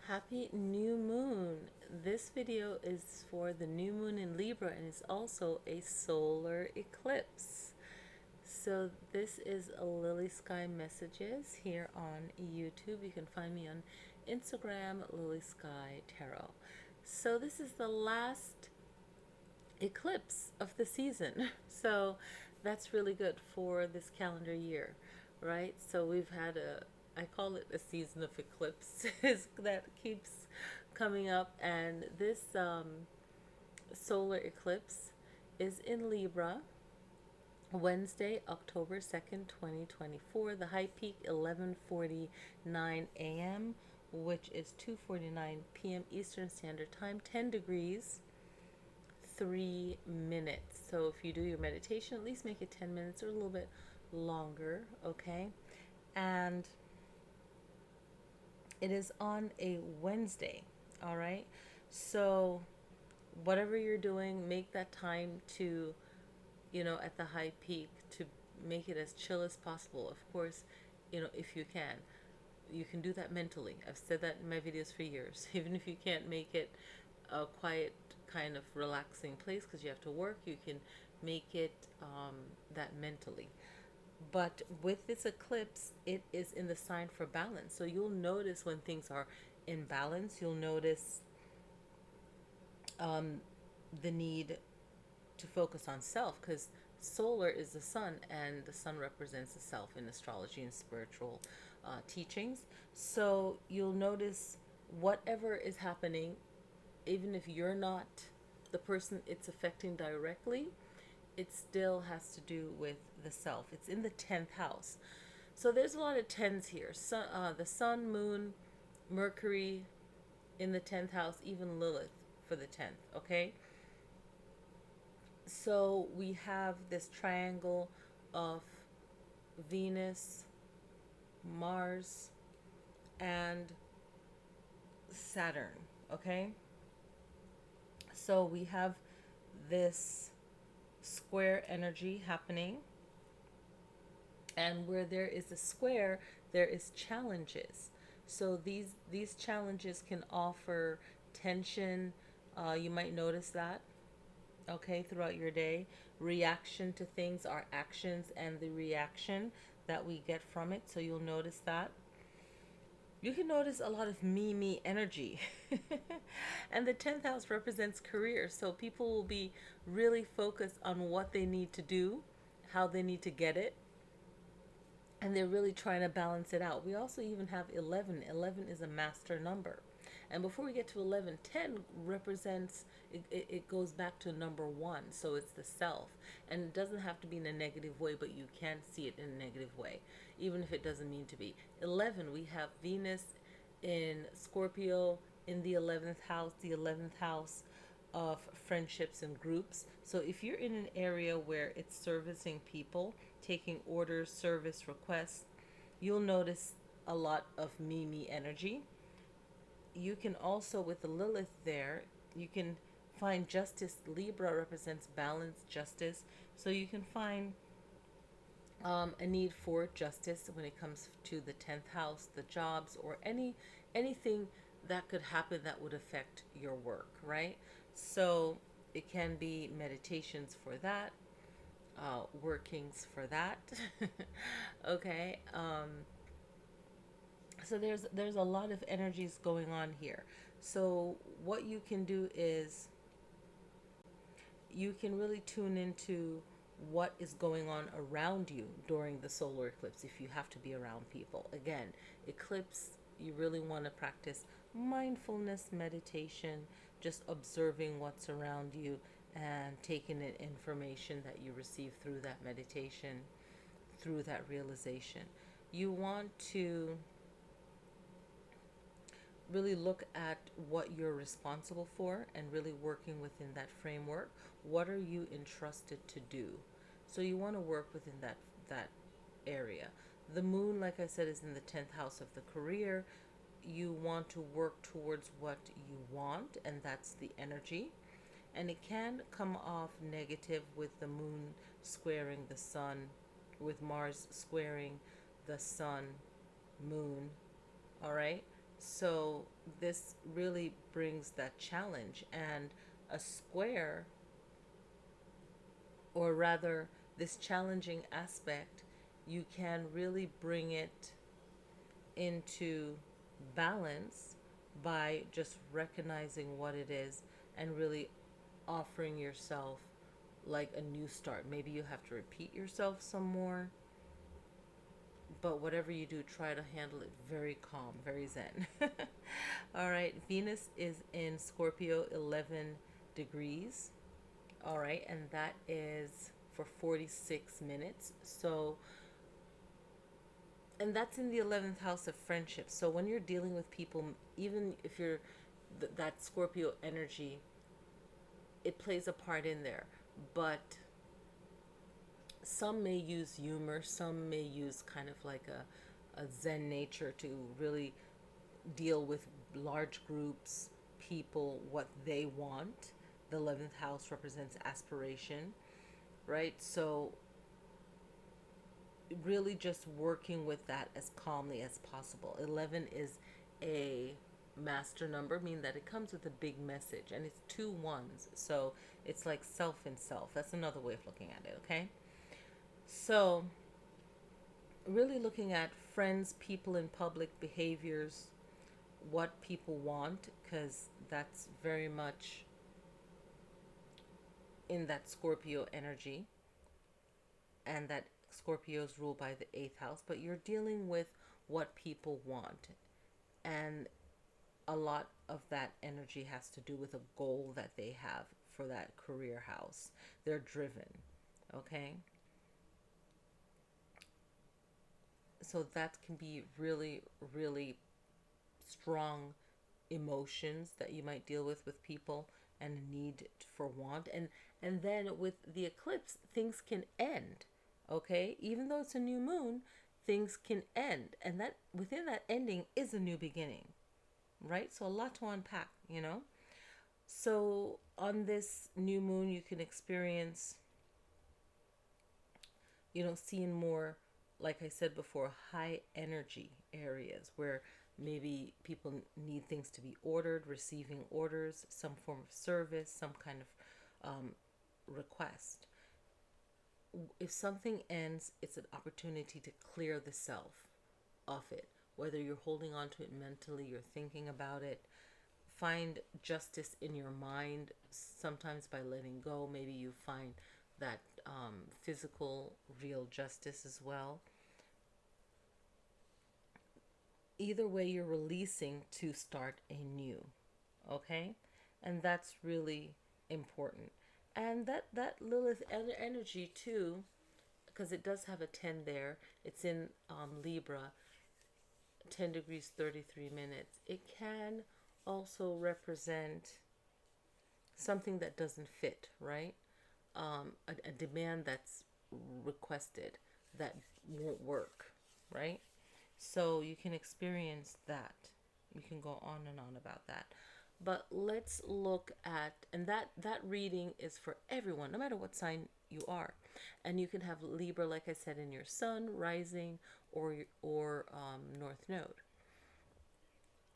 Happy new moon. This video is for the new moon in Libra and it's also a solar eclipse. So this is a Lily Sky Messages here on YouTube. You can find me on Instagram, Lily Sky Tarot. So this is the last eclipse of the season. So that's really good for this calendar year, right? So we've had I call it a season of eclipses that keeps coming up, and this solar eclipse is in Libra, Wednesday, October 2nd, 2024. The high peak 11:49 a.m., which is 2:49 p.m. Eastern Standard Time, 10 degrees 3 minutes. So if you do your meditation, at least make it 10 minutes or a little bit longer, okay? And it is on a Wednesday, all right? So whatever you're doing, make that time to, at the high peak, to make it as chill as possible. Of course, if you can. You can do that mentally. I've said that in my videos for years. Even if you can't make it a quiet, kind of relaxing place because you have to work, you can make it that mentally. But with this eclipse, it is in the sign for balance. So you'll notice when things are in balance, you'll notice um, the need to focus on self, because solar is the sun and the sun represents the self in astrology and spiritual teachings. So you'll notice whatever is happening, even if you're not the person it's affecting directly, it still has to do with the self. It's in the 10th house. So there's a lot of tens here. The sun, moon, Mercury in the 10th house, even Lilith for the 10th, okay? So we have this triangle of Venus, Mars, and Saturn, okay? So we have this square energy happening, and where there is a square, there is challenges. So these challenges can offer tension. You might notice that, okay, throughout your day. Reaction to things are actions and the reaction that we get from it. So you'll notice that. You can notice a lot of me energy. And the 10th house represents career. So people will be really focused on what they need to do, how they need to get it, and they're really trying to balance it out. We also even have 11. 11 is a master number. And before we get to 11, 10 represents, it goes back to number one. So it's the self. And it doesn't have to be in a negative way, but you can see it in a negative way, even if it doesn't mean to be. 11, we have Venus in Scorpio in the 11th house, the 11th house of friendships and groups. So if you're in an area where it's servicing people, taking orders, service requests, you'll notice a lot of me energy. You can also, with the Lilith there, you can find justice. Libra represents balance, justice. So you can find a need for justice when it comes to the 10th house, the jobs, or anything that could happen that would affect your work, right? So it can be meditations for that, workings for that. Okay. So there's a lot of energies going on here. So what you can do is you can really tune into what is going on around you during the solar eclipse if you have to be around people. Again, eclipse, you really want to practice mindfulness, meditation, just observing what's around you and taking in information that you receive through that meditation, through that realization. You want to really look at what you're responsible for and really working within that framework. What are you entrusted to do? So you want to work within that area. The moon, like I said, is in the 10th house of the career. You want to work towards what you want, and that's the energy. And it can come off negative with the moon squaring the sun, with Mars squaring the sun, moon. All right. So this really brings that challenge, and a square, or rather this challenging aspect, you can really bring it into balance by just recognizing what it is and really offering yourself like a new start. Maybe you have to repeat yourself some more, but whatever you do, try to handle it very calm, very zen. All right, Venus is in Scorpio 11 degrees. All right, and that is for 46 minutes. So, and that's in the 11th house of friendship. So, when you're dealing with people, even if you're that Scorpio energy, it plays a part in there. But some may use humor, some may use kind of like a zen nature to really deal with large groups, people, what they want. The 11th house represents aspiration, right? So, really just working with that as calmly as possible. 11 is a master number, meaning that it comes with a big message, and it's two ones. So, it's like self and self. That's another way of looking at it, okay? So, really looking at friends, people in public, behaviors, what people want, because that's very much in that Scorpio energy, and that Scorpio is ruled by the eighth house, but you're dealing with what people want. And a lot of that energy has to do with a goal that they have for that career house. They're driven, okay? So that can be really, really strong emotions that you might deal with people, and a need for want. And then with the eclipse, things can end, okay? Even though it's a new moon, things can end, and that within that ending is a new beginning, right? So a lot to unpack, you know. So on this new moon, you can experience, seeing more, like I said before, high energy areas where maybe people need things to be ordered, receiving orders, some form of service, some kind of request. If something ends, it's an opportunity to clear the self of it, whether you're holding on to it mentally, you're thinking about it. Find justice in your mind, sometimes by letting go. Maybe you find that physical, real justice as well. Either way, you're releasing to start anew, okay? And that's really important. And that Lilith energy too, because it does have a 10 there. It's in Libra, 10 degrees 33 minutes. It can also represent something that doesn't fit, right? A demand that's requested that won't work, right? So you can experience that. We can go on and on about that. But let's look at, and that reading is for everyone, no matter what sign you are. And you can have Libra, like I said, in your sun, rising, or North Node.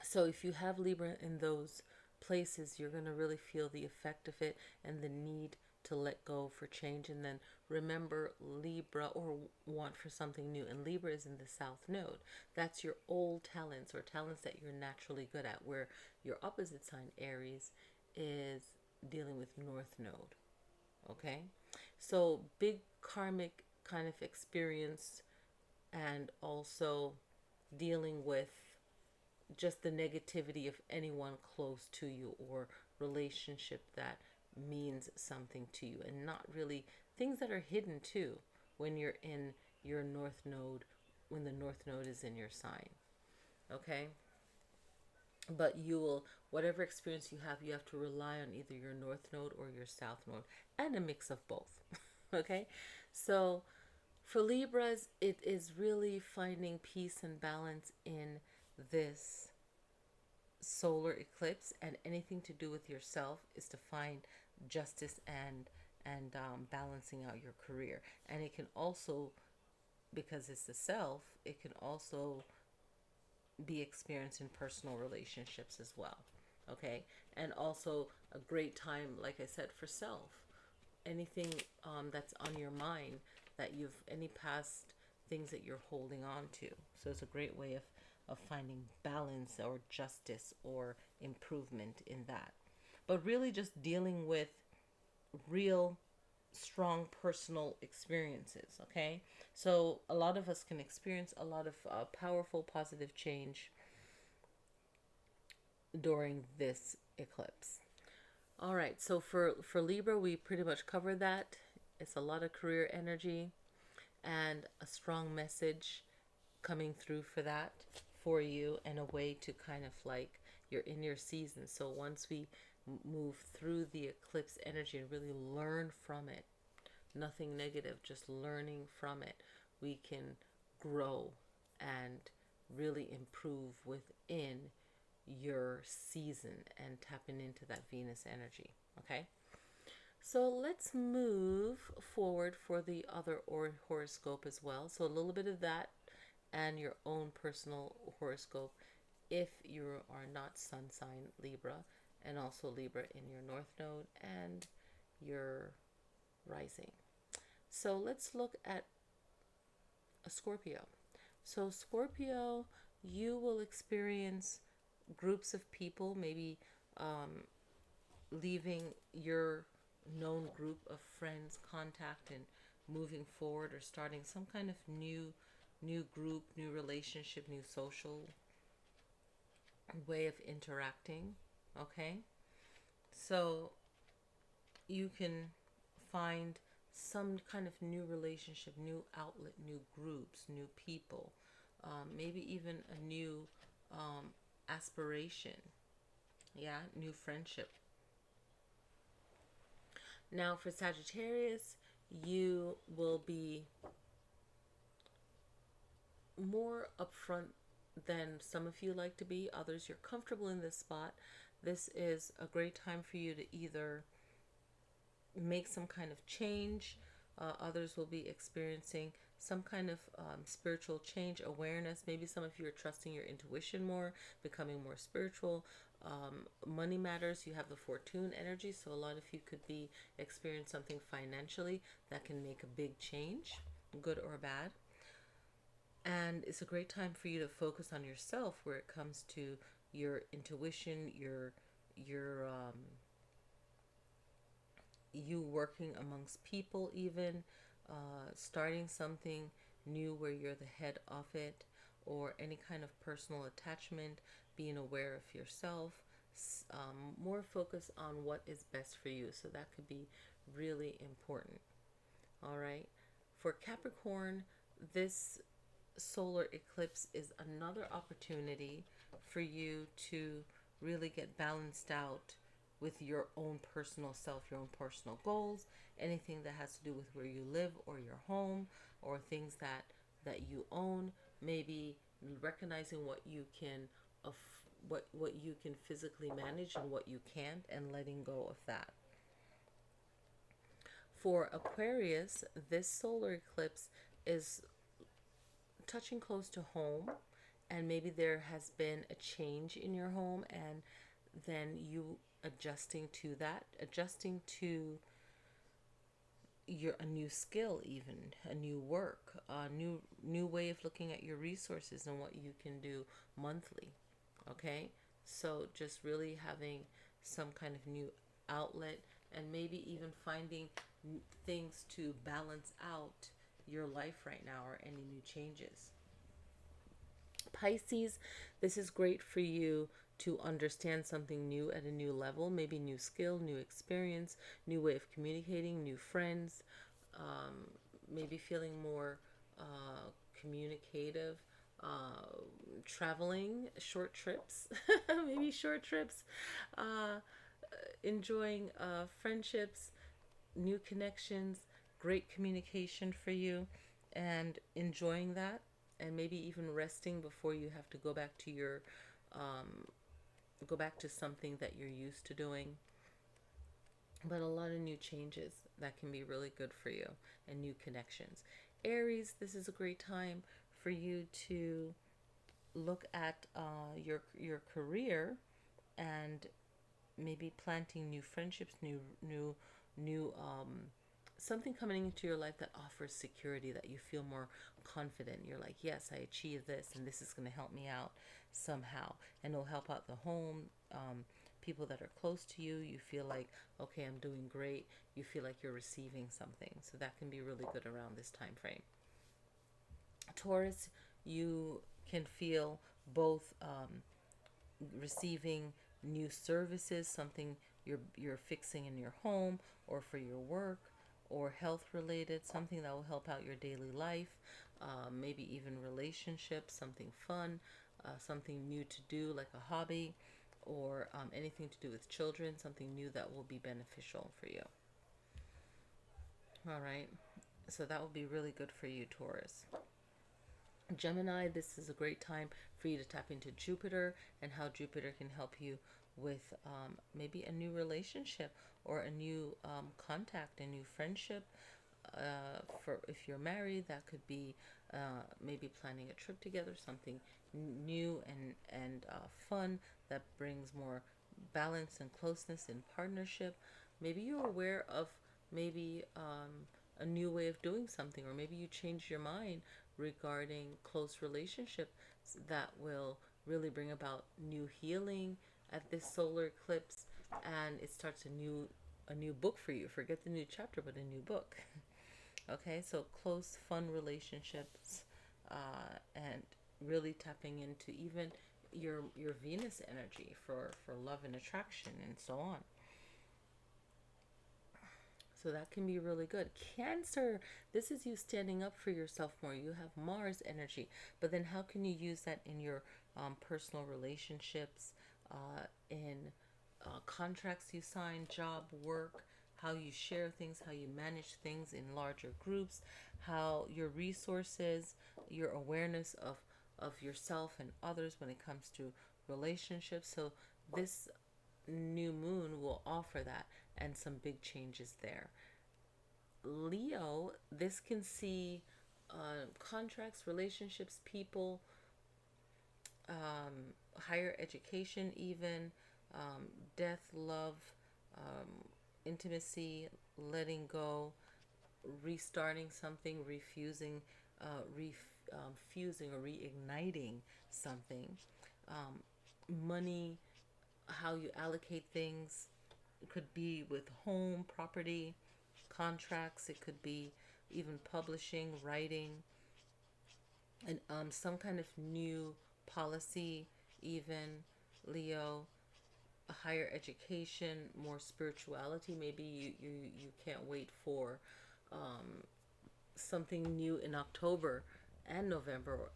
So if you have Libra in those places, you're going to really feel the effect of it and the need to let go for change. And then remember Libra, or want for something new. And Libra is in the South Node. That's your old talents, or talents that you're naturally good at, where your opposite sign, Aries, is dealing with North Node. Okay? So big karmic kind of experience, and also dealing with just the negativity of anyone close to you, or relationship that means something to you, and not really things that are hidden too when you're in your North Node, when the North Node is in your sign. Okay? But you will, whatever experience you have to rely on either your North Node or your South Node, and a mix of both. Okay? So for Libras, it is really finding peace and balance in this solar eclipse, and anything to do with yourself is to find justice and balancing out your career. And it can also, because it's the self, it can also be experienced in personal relationships as well. Okay, and also a great time, like I said, for self. Anything that's on your mind that any past things that you're holding on to. So it's a great way of finding balance or justice or improvement in that. But really just dealing with real strong personal experiences. Okay, so a lot of us can experience a lot of powerful positive change during this eclipse. All right, so for Libra, we pretty much covered that. It's a lot of career energy and a strong message coming through for that for you, and a way to kind of like you're in your season. So once we move through the eclipse energy and really learn from it, nothing negative, just learning from it, we can grow and really improve within your season and tapping into that Venus energy. Okay, so let's move forward for the other horoscope as well. So a little bit of that and your own personal horoscope if you are not sun sign Libra, and also Libra in your north node and your rising. So let's look at a Scorpio. So Scorpio, you will experience groups of people, maybe leaving your known group of friends, contact, and moving forward or starting some kind of new group, new relationship, new social way of interacting. Okay, so you can find some kind of new relationship, new outlet, new groups, new people, maybe even a new aspiration. Yeah, new friendship. Now for Sagittarius, you will be more upfront than some of you like to be. Others, you're comfortable in this spot. This is a great time for you to either make some kind of change. Others will be experiencing some kind of spiritual change, awareness. Maybe some of you are trusting your intuition more, becoming more spiritual. Money matters. You have the fortune energy, so a lot of you could be experiencing something financially that can make a big change, good or bad. And it's a great time for you to focus on yourself where it comes to your intuition, your you working amongst people, even starting something new where you're the head of it, or any kind of personal attachment, being aware of yourself, more focus on what is best for you. So that could be really important. All right, for Capricorn, this solar eclipse is another opportunity for you to really get balanced out with your own personal self, your own personal goals, anything that has to do with where you live or your home, or things that you own, maybe recognizing what you can what you can physically manage and what you can't, and letting go of that. For Aquarius, this solar eclipse is touching close to home, and maybe there has been a change in your home, and then you adjusting to that, adjusting to a new skill, even a new work, a new way of looking at your resources and what you can do monthly. Okay, so just really having some kind of new outlet, and maybe even finding things to balance out your life right now, or any new changes. Pisces, this is great for you to understand something new at a new level, maybe new skill, new experience, new way of communicating, new friends, maybe feeling more communicative, traveling, short trips, maybe short trips, uh, enjoying friendships, new connections, great communication for you, and enjoying that, and maybe even resting before you have to go back to your go back to something that you're used to doing. But a lot of new changes that can be really good for you, and new connections. Aries, this is a great time for you to look at your career, and maybe planting new friendships, new something coming into your life that offers security, that you feel more confident. You're like, yes, I achieved this, and this is going to help me out somehow, and it'll help out the home. People that are close to you, you feel like, okay, I'm doing great. You feel like you're receiving something, so that can be really good around this time frame. Taurus, you can feel both receiving new services, something you're fixing in your home or for your work, or health related, something that will help out your daily life, maybe even relationships, something fun, something new to do like a hobby, or anything to do with children, something new that will be beneficial for you. All right, so that will be really good for you, Taurus. Gemini, this is a great time for you to tap into Jupiter and how Jupiter can help you with maybe a new relationship, or a new contact, a new friendship. For if you're married, that could be maybe planning a trip together, something new and fun that brings more balance and closeness in partnership. Maybe you're aware of maybe a new way of doing something, or maybe you change your mind regarding close relationships that will really bring about new healing at this solar eclipse, and it starts a new book for you. Forget the new chapter, but a new book. Okay, so close, fun relationships, and really tapping into even your Venus energy for love and attraction and so on. So that can be really good. Cancer, this is you standing up for yourself more. You have Mars energy, but then how can you use that in your personal relationships, in contracts you sign, job, work, how you share things, how you manage things in larger groups, how your resources, your awareness of yourself and others when it comes to relationships. So this new moon will offer that, and some big changes there. Leo, this can see contracts, relationships, people, higher education, even death, love, intimacy, letting go, restarting something, fusing or reigniting something. Money, how you allocate things. It could be with home, property, contracts. It could be even publishing, writing, and some kind of new policy, even Leo. A higher education, more spirituality. Maybe you can't wait for something new in October and November, or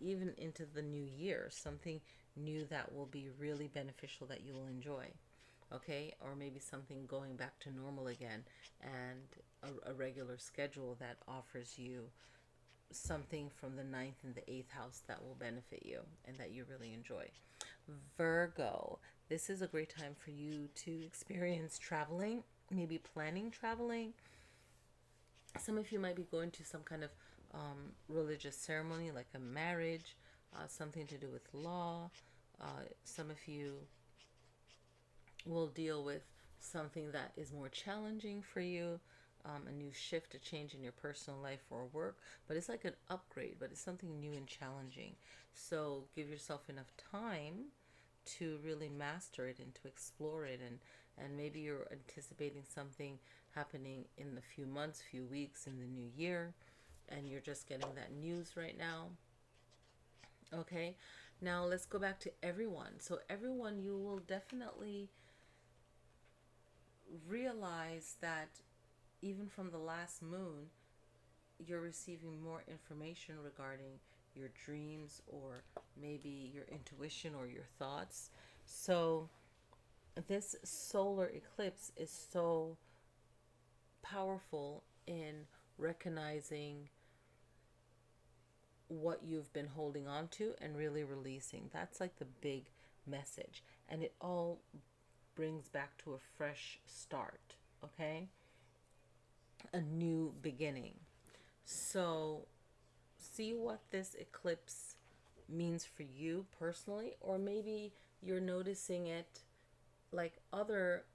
even into the new year, something new that will be really beneficial that you will enjoy. Okay, or maybe something going back to normal again, and a regular schedule that offers you something from the ninth and the eighth house that will benefit you and that you really enjoy. Virgo, this is a great time for you to experience traveling, maybe planning traveling. Some of you might be going to some kind of religious ceremony, like a marriage, something to do with law. Some of you will deal with something that is more challenging for you, a new shift, a change in your personal life or work, but it's like an upgrade, but it's something new and challenging. So give yourself enough time to really master it and to explore it, and maybe you're anticipating something happening in a few months, few weeks in the new year, and you're just getting that news right now. Okay, now let's go back to everyone. So everyone, you will definitely realize that even from the last moon, you're receiving more information regarding your dreams, or maybe your intuition or your thoughts. So this solar eclipse is so powerful in recognizing what you've been holding on to and really releasing. That's like the big message. And it all brings back to a fresh start, okay? A new beginning. So, see what this eclipse means for you personally, or maybe you're noticing it like other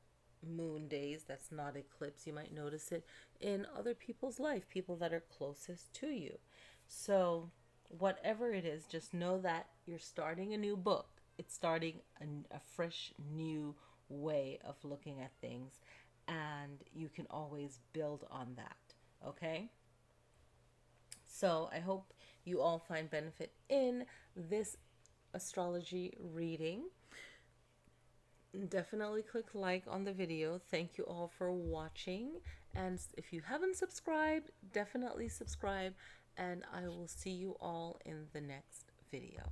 moon days that's not eclipse. You might notice it in other people's life, people that are closest to you. So, whatever it is, just know that you're starting a new book. It's starting a fresh new way of looking at things, and you can always build on that. Okay? So, I hope you all find benefit in this astrology reading. Definitely click like on the video. Thank you all for watching. And if you haven't subscribed, definitely subscribe. And I will see you all in the next video.